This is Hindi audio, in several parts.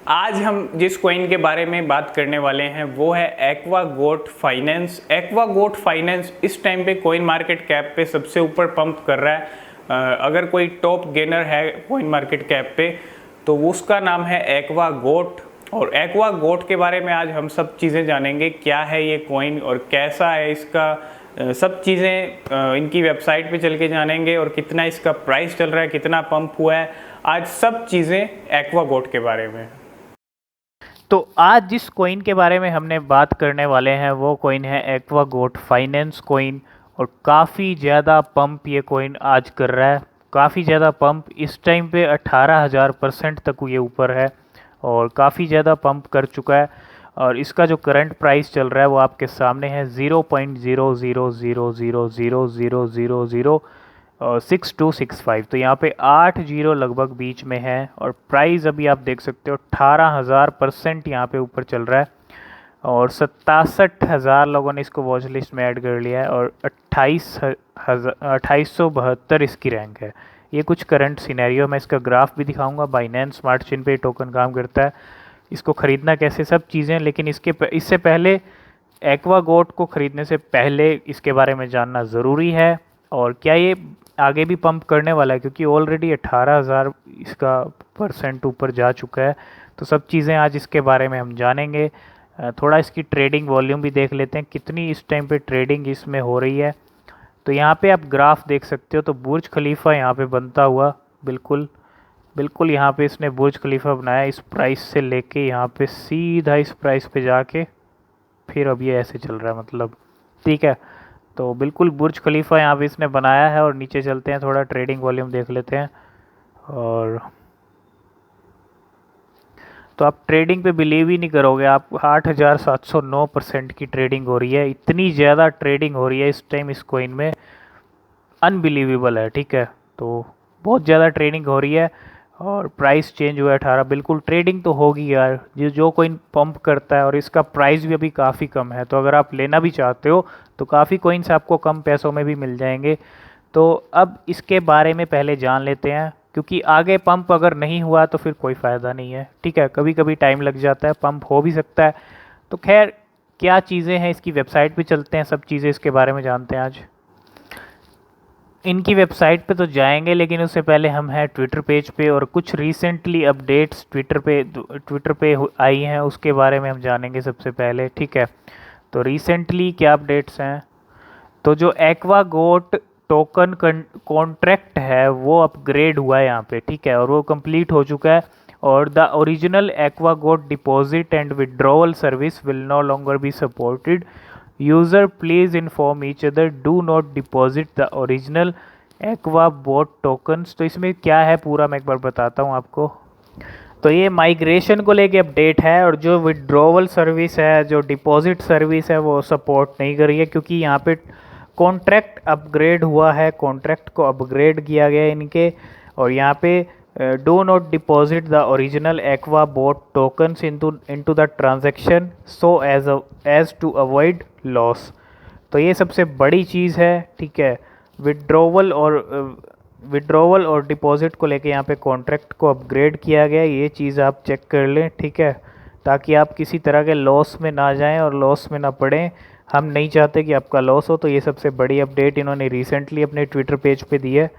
आज हम जिस कॉइन के बारे में बात करने वाले हैं वो है एक्वा गोट फाइनेंस। एक्वा गोट फाइनेंस इस टाइम पे कॉइन मार्केट कैप पे सबसे ऊपर पंप कर रहा है। अगर कोई टॉप गेनर है कॉइन मार्केट कैप पे तो उसका नाम है एक्वा गोट। और एक्वा गोट के बारे में आज हम सब चीज़ें जानेंगे, क्या है ये कॉइन और कैसा है इसका, सब चीज़ें इनकी वेबसाइट पे चल के जानेंगे और कितना इसका प्राइस चल रहा है, कितना पंप हुआ है, आज सब चीज़ें एक्वा गोट के बारे में। तो आज जिस कॉइन के बारे में हमने बात करने वाले हैं वो कॉइन है एक्वा गोट फाइनेंस कॉइन। और काफ़ी ज़्यादा पंप ये कॉइन आज कर रहा है, काफ़ी ज़्यादा पंप। इस टाइम पे 18,000% तक ये ऊपर है और काफ़ी ज़्यादा पंप कर चुका है। और इसका जो करंट प्राइस चल रहा है वो आपके सामने है 0.0000006265। तो यहाँ पे 8 जीरो लगभग बीच में है और प्राइस अभी आप देख सकते हो 18,000% यहाँ पे ऊपर चल रहा है। और 67,000 लोगों ने इसको वॉच लिस्ट में ऐड कर लिया है और 2872 इसकी रैंक है। ये कुछ करंट सिनेरियो, मैं इसका ग्राफ भी दिखाऊंगा। बाइनेंस स्मार्ट चेन पे टोकन काम करता है, इसको ख़रीदना कैसे, सब चीज़ें। लेकिन इससे पहले एक्वा गोट को ख़रीदने से पहले इसके बारे में जानना ज़रूरी है। और क्या ये आगे भी पंप करने वाला है, क्योंकि ऑलरेडी 18,000 इसका परसेंट ऊपर जा चुका है। तो सब चीज़ें आज इसके बारे में हम जानेंगे। थोड़ा इसकी ट्रेडिंग वॉल्यूम भी देख लेते हैं, कितनी इस टाइम पे ट्रेडिंग इसमें हो रही है। तो यहाँ पे आप ग्राफ देख सकते हो, तो बुर्ज खलीफा यहाँ पे बनता हुआ बिल्कुल बिल्कुल यहाँ पे इसने बुर्ज खलीफा बनाया, इस प्राइस से लेके यहाँ पे सीधा इस प्राइस पे जाके फिर अब ये ऐसे चल रहा है, मतलब ठीक है। तो बिल्कुल बुर्ज खलीफा यहाँ पे इसने बनाया है। और नीचे चलते हैं, थोड़ा ट्रेडिंग वॉल्यूम देख लेते हैं। और तो आप ट्रेडिंग पे बिलीव ही नहीं करोगे, आप 8,709% की ट्रेडिंग हो रही है। इतनी ज़्यादा ट्रेडिंग हो रही है इस टाइम इस कॉइन में, अनबिलीवेबल है, ठीक है। तो बहुत ज़्यादा ट्रेडिंग हो रही है और प्राइस चेंज हुआ है 18। बिल्कुल ट्रेडिंग तो होगी यार, जो कॉइन पंप करता है। और इसका प्राइस भी अभी काफ़ी कम है, तो अगर आप लेना भी चाहते हो तो काफ़ी कॉइन्स आपको कम पैसों में भी मिल जाएंगे। तो अब इसके बारे में पहले जान लेते हैं, क्योंकि आगे पंप अगर नहीं हुआ तो फिर कोई फ़ायदा नहीं है, ठीक है। कभी कभी टाइम लग जाता है, पंप हो भी सकता है। तो खैर, क्या चीज़ें हैं, इसकी वेबसाइट पे चलते हैं, सब चीज़ें इसके बारे में जानते हैं आज। इनकी वेबसाइट पे तो जाएंगे, लेकिन उससे पहले हम हैं ट्विटर पेज पे और कुछ रिसेंटली अपडेट्स ट्विटर पे आई हैं, उसके बारे में हम जानेंगे सबसे पहले, ठीक है। तो रिसेंटली क्या अपडेट्स हैं, तो जो एक्वा गोट टोकन कॉन्ट्रैक्ट है वो अपग्रेड हुआ है यहाँ पे, ठीक है। और वो कंप्लीट हो चुका है। और the original Aqua Goat deposit and withdrawal service will no longer be supported. User please inform each other do not deposit the original Aqua Goat tokens. तो इसमें क्या है पूरा मैं एक बार बताता हूँ आपको। तो ये माइग्रेशन को लेके अपडेट है, और जो विड्रॉवल सर्विस है, जो डिपॉजिट सर्विस है, वो सपोर्ट नहीं कर रही है, क्योंकि यहाँ पे कॉन्ट्रैक्ट अपग्रेड हुआ है, कॉन्ट्रैक्ट को अपग्रेड किया गया है इनके। और यहाँ पे do not deposit the original Aqua Goat tokens into the transaction so as to avoid loss. तो ये सबसे बड़ी चीज़ है, ठीक है। विड्रॉवल और डिपॉजिट को लेके यहाँ पे कॉन्ट्रैक्ट को अपग्रेड किया गया, ये चीज़ आप चेक कर लें, ठीक है, ताकि आप किसी तरह के लॉस में ना जाएं और लॉस में ना पड़ें। हम नहीं चाहते कि आपका लॉस हो। तो ये सबसे बड़ी अपडेट इन्होंने रिसेंटली अपने ट्विटर पेज पे दी है।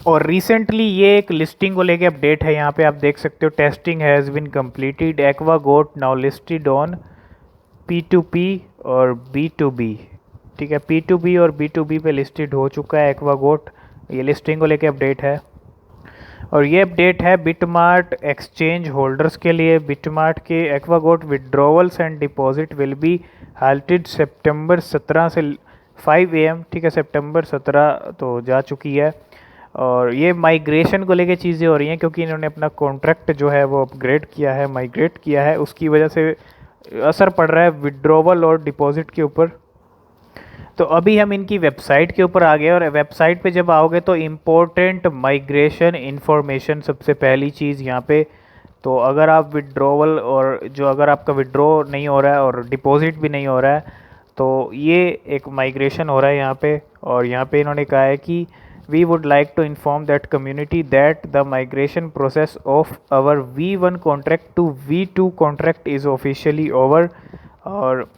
और रिसेंटली ये एक लिस्टिंग को लेके अपडेट है, यहाँ पे आप देख सकते हो, testing has been completed, Aqua Goat now listed on P2P और B2B, ठीक है। P2B और B2B पे लिस्टेड हो चुका है एक्वा गोट। ये लिस्टिंग को लेके अपडेट है। और ये अपडेट है बिटमार्ट एक्सचेंज होल्डर्स के लिए। बिटमार्ट के AquaGoat withdrawals and deposit will be halted सितंबर 17 से 5 AM, ठीक है। सितंबर 17 तो जा चुकी है। और ये माइग्रेशन को लेके चीज़ें हो रही हैं, क्योंकि इन्होंने अपना कॉन्ट्रैक्ट जो है वो अपग्रेड किया है, माइग्रेट किया है, उसकी वजह से असर पड़ रहा है विड्रॉवल और डिपॉजिट के ऊपर। तो अभी हम इनकी वेबसाइट के ऊपर आ गए, और वेबसाइट पे जब आओगे तो इम्पोर्टेंट माइग्रेशन इन्फॉर्मेशन सबसे पहली चीज़ यहाँ पे। तो अगर आप विड्रॉवल और अगर आपका विड्रॉ नहीं हो रहा है और डिपॉजिट भी नहीं हो रहा है, तो ये एक माइग्रेशन हो रहा है यहाँ पे। और यहाँ पे इन्होंने कहा है कि we would like to inform that community that the migration process of our V1 contract to V2 contract is officially over। और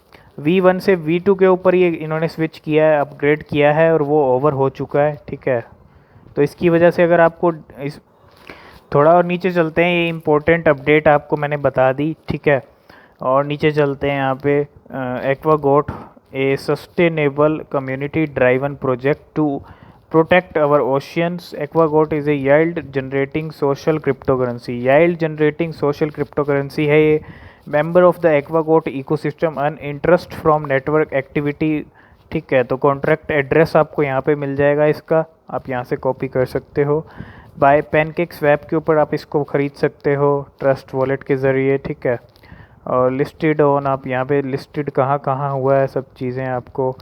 V1 से V2 के ऊपर ये इन्होंने स्विच किया है, अपग्रेड किया है और वो ओवर हो चुका है, ठीक है। तो इसकी वजह से अगर आपको इस थोड़ा और नीचे चलते हैं, ये इम्पोर्टेंट अपडेट आपको मैंने बता दी, ठीक है। और नीचे चलते हैं यहाँ पे AquaGoat a sustainable community driven project to protect our oceans. AquaGoat is a yield generating social cryptocurrency. Yield generating social cryptocurrency है ये। Member of the AquaGoat ecosystem earn interest from network activity, ठीक है। तो कॉन्ट्रैक्ट एड्रेस आपको यहाँ पे मिल जाएगा इसका, आप यहाँ से कॉपी कर सकते हो। बाय पैनकेक स्वैप के ऊपर आप इसको ख़रीद सकते हो ट्रस्ट वॉलेट के ज़रिए, ठीक है। और लिस्टेड ऑन, आप यहाँ पे लिस्टेड कहाँ कहाँ हुआ है सब चीज़ें आपको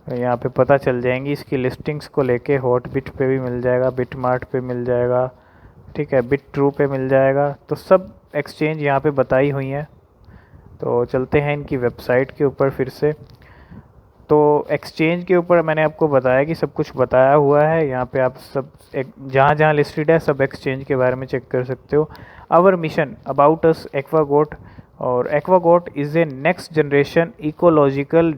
यहाँ पे पता चल जाएंगी। इसकी लिस्टिंग्स को लेके हॉटबिट पे भी मिल जाएगा, बिटमार्ट पे मिल जाएगा, ठीक है, बिट ट्रू पे मिल जाएगा। तो सब एक्सचेंज यहाँ पे बताई हुई हैं। तो चलते हैं इनकी वेबसाइट के ऊपर फिर से। तो एक्सचेंज के ऊपर मैंने आपको बताया कि सब कुछ बताया हुआ है। यहाँ पे आप सब जहाँ जहाँ लिस्टेड है सब एक्सचेंज के बारे में चेक कर सकते हो। Our mission about us AquaGoat, और AquaGoat is a next generation ecological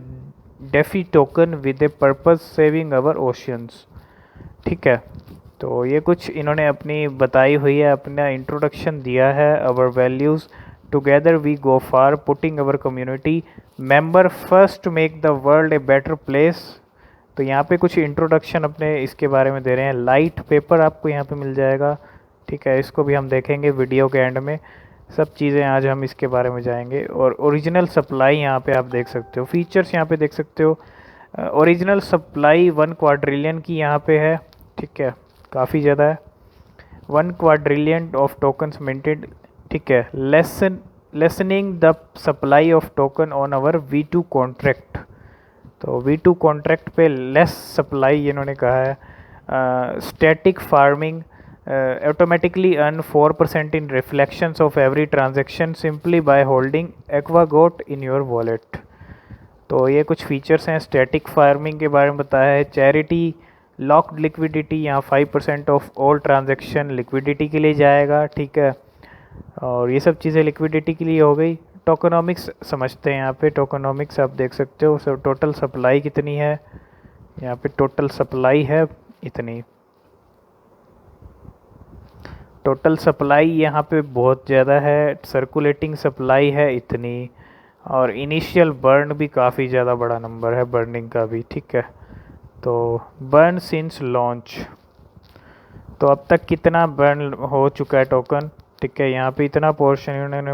DeFi token with a purpose saving our oceans, ठीक है। तो ये कुछ इन्होंने अपनी बताई हुई है, अपना इंट्रोडक्शन दिया है। Our values together we go far putting our community member first to make the world a better place. तो यहाँ पे कुछ इंट्रोडक्शन अपने इसके बारे में दे रहे हैं। लाइट पेपर आपको यहाँ पे मिल जाएगा, ठीक है। इसको भी हम देखेंगे वीडियो के एंड में, सब चीज़ें आज हम इसके बारे में जाएंगे। और ओरिजिनल सप्लाई यहाँ पे आप देख सकते हो, फीचर्स यहाँ पे देख सकते हो। ओरिजिनल सप्लाई 1 क्वाड्रिलियन की यहाँ पे है, ठीक है, काफ़ी ज़्यादा है। 1 क्वाड्रिलियन ऑफ टोकन्स मिंटेड, ठीक है। Lessening the supply of token on our V2 contract. तो V2 कॉन्ट्रैक्ट पे लेस सप्लाई इन्होंने कहा है। Static farming automatically earn 4% in reflections of every transaction simply by holding एक्वागोट in your wallet। तो ये कुछ फीचर्स हैं। स्टैटिक फार्मिंग के बारे में बताया है। चैरिटी लॉक्ड लिक्विडिटी, यहाँ 5% ऑफ ऑल ट्रांजेक्शन लिक्विडिटी के लिए जाएगा, ठीक है। और ये सब चीज़ें लिक्विडिटी के लिए हो गई। टोकनोमिक्स समझते हैं यहाँ पे। टोकनोमिक्स आप देख सकते हो, सब टोटल सप्लाई कितनी है, यहाँ पे टोटल सप्लाई है इतनी। टोटल सप्लाई यहाँ पे बहुत ज़्यादा है। सर्कुलेटिंग सप्लाई है इतनी, और इनिशियल बर्न भी काफ़ी ज़्यादा बड़ा नंबर है बर्निंग का भी, ठीक है। तो बर्न सिंस लॉन्च, तो अब तक कितना बर्न हो चुका है टोकन, ठीक है। यहाँ पे इतना पोर्शन इन्होंने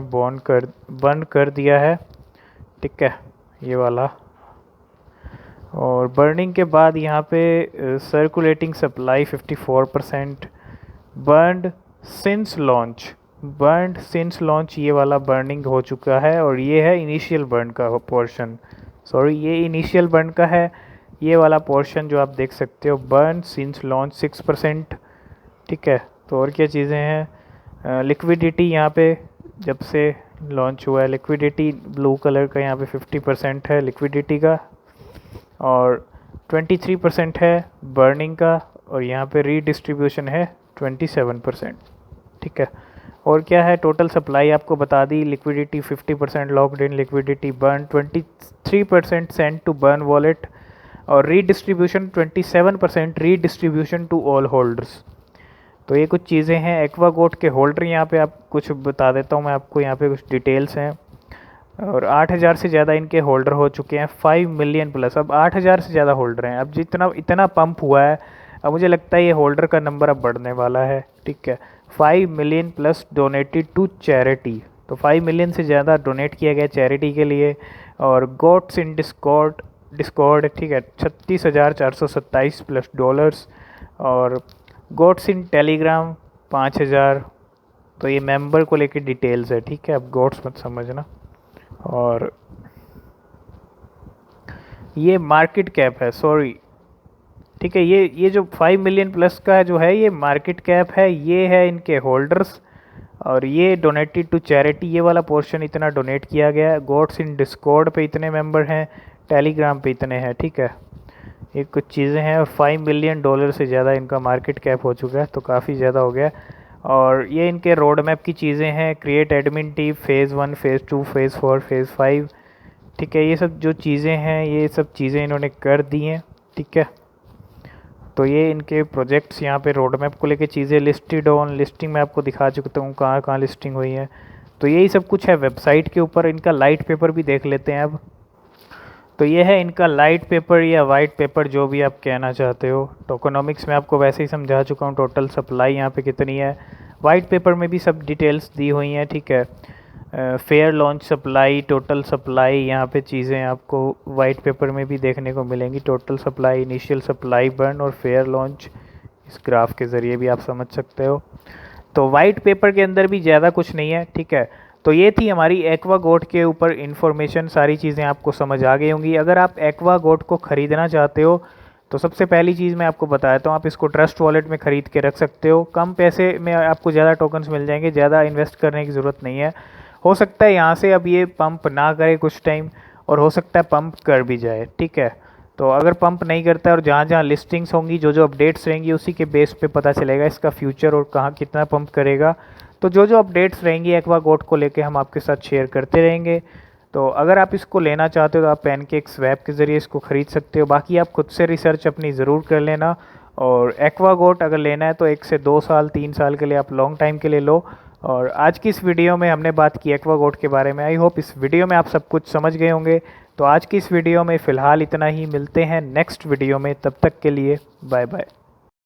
बर्न कर दिया है, ठीक है, ये वाला। और बर्निंग के बाद यहाँ पे circulating supply 54%। Burned since launch ये वाला बर्निंग हो चुका है। और ये है इनिशियल बर्न का पोर्शन, सॉरी ये इनिशियल बर्न का है, ये वाला पोर्शन जो आप देख सकते हो। बर्न सिंस लॉन्च 6%, ठीक है। तो और क्या चीज़ें हैं, लिक्विडिटी यहाँ पे जब से लॉन्च हुआ है, लिक्विडिटी ब्लू कलर का यहाँ पे 50% है लिक्विडिटी का, और 23% है बर्निंग का, और यहाँ पे रीडिस्ट्रीब्यूशन है 27%, ठीक है। और क्या है, टोटल सप्लाई आपको बता दी। Liquidity 50% locked in liquidity, burn 23% send to burn wallet, और redistribution 27% redistribution to all holders. तो ये कुछ चीज़ें हैं। एक्वागोट के होल्डर यहाँ पे आप कुछ बता देता हूँ मैं आपको, यहाँ पे कुछ डिटेल्स हैं। और 8000 से ज़्यादा इनके होल्डर हो चुके हैं, 5 मिलियन प्लस। अब 8000 से ज़्यादा होल्डर हैं। अब जितना इतना पंप हुआ है, अब मुझे लगता है ये होल्डर का नंबर अब बढ़ने वाला है, ठीक है। 5 million plus donated to charity, तो 5 मिलियन से ज़्यादा डोनेट किया गया चैरिटी के लिए। और गोट्स इन डिस्कॉर्ड, ठीक है, 36,427 प्लस डॉलर्स। और गोट्स इन टेलीग्राम 5000। तो ये मेंबर को लेके डिटेल्स है, ठीक है, अब गोट्स मत समझना। और ये मार्केट कैप है, सॉरी, ठीक है। ये जो 5 मिलियन प्लस का जो है ये मार्केट कैप है, ये है इनके होल्डर्स। और ये डोनेटेड टू चैरिटी, ये वाला पोर्शन इतना डोनेट किया गया है। गोट्स इन डिस्कॉर्ड पे इतने मेंबर हैं, टेलीग्राम पे इतने हैं, ठीक है। ये कुछ चीज़ें हैं, और $5 मिलियन से ज़्यादा इनका मार्केट कैप हो चुका है, तो काफ़ी ज़्यादा हो गया। और ये इनके रोड मैप की चीज़ें हैं, create admin team, phase 1, phase 2, phase 4, phase 5, ठीक है। ये सब जो चीज़ें हैं, ये सब चीज़ें इन्होंने कर दी हैं, ठीक है। तो ये इनके प्रोजेक्ट्स यहाँ पे रोड मैप को लेके चीज़ें लिस्टेड ऑन लिस्टिंग में आपको दिखा चुका हूँ कहाँ कहाँ लिस्टिंग हुई है। तो यही सब कुछ है वेबसाइट के ऊपर। इनका लाइट पेपर भी देख लेते हैं अब। तो ये है इनका लाइट पेपर या वाइट पेपर, जो भी आप कहना चाहते हो। टोकोनॉमिक्स में आपको वैसे ही समझा चुका हूँ, टोटल सप्लाई यहाँ पे कितनी है। वाइट पेपर में भी सब डिटेल्स दी हुई हैं, ठीक है। Fair launch supply, total supply, यहाँ पे चीज़ें आपको वाइट पेपर में भी देखने को मिलेंगी। Total supply, initial supply, burn और फेयर लॉन्च, इस ग्राफ के ज़रिए भी आप समझ सकते हो। तो वाइट पेपर के अंदर भी ज़्यादा कुछ नहीं है, ठीक है। तो ये थी हमारी एक्वा गोट के ऊपर इन्फॉर्मेशन, सारी चीज़ें आपको समझ आ गई होंगी। अगर आप एक्वा गोट को ख़रीदना चाहते हो तो सबसे पहली चीज़ मैं आपको बताता हूँ, आप इसको ट्रस्ट वॉलेट में ख़रीद के रख सकते हो। कम पैसे में आपको ज़्यादा टोकन्स मिल जाएंगे, ज़्यादा इन्वेस्ट करने की ज़रूरत नहीं है। हो सकता है यहाँ से अब ये पंप ना करे कुछ टाइम, और हो सकता है पंप कर भी जाए, ठीक है। तो अगर पंप नहीं करता है और जहाँ जहाँ लिस्टिंग्स होंगी, जो जो अपडेट्स रहेंगी, उसी के बेस पे पता चलेगा इसका फ्यूचर और कहाँ कितना पंप करेगा। तो जो जो अपडेट्स रहेंगी एक्वा गोट को लेके हम आपके साथ शेयर करते रहेंगे। तो अगर आप इसको लेना चाहते हो तो आप पैनकेक स्वैप के ज़रिए इसको ख़रीद सकते हो। बाकी आप खुद से रिसर्च अपनी ज़रूर कर लेना। और एक्वा गोट अगर लेना है तो 1 से 2 साल 3 साल के लिए आप लॉन्ग टाइम के लिए लो। और आज की इस वीडियो में हमने बात की एक्वा गोट के बारे में। आई होप इस वीडियो में आप सब कुछ समझ गए होंगे। तो आज की इस वीडियो में फ़िलहाल इतना ही, मिलते हैं नेक्स्ट वीडियो में, तब तक के लिए बाय बाय।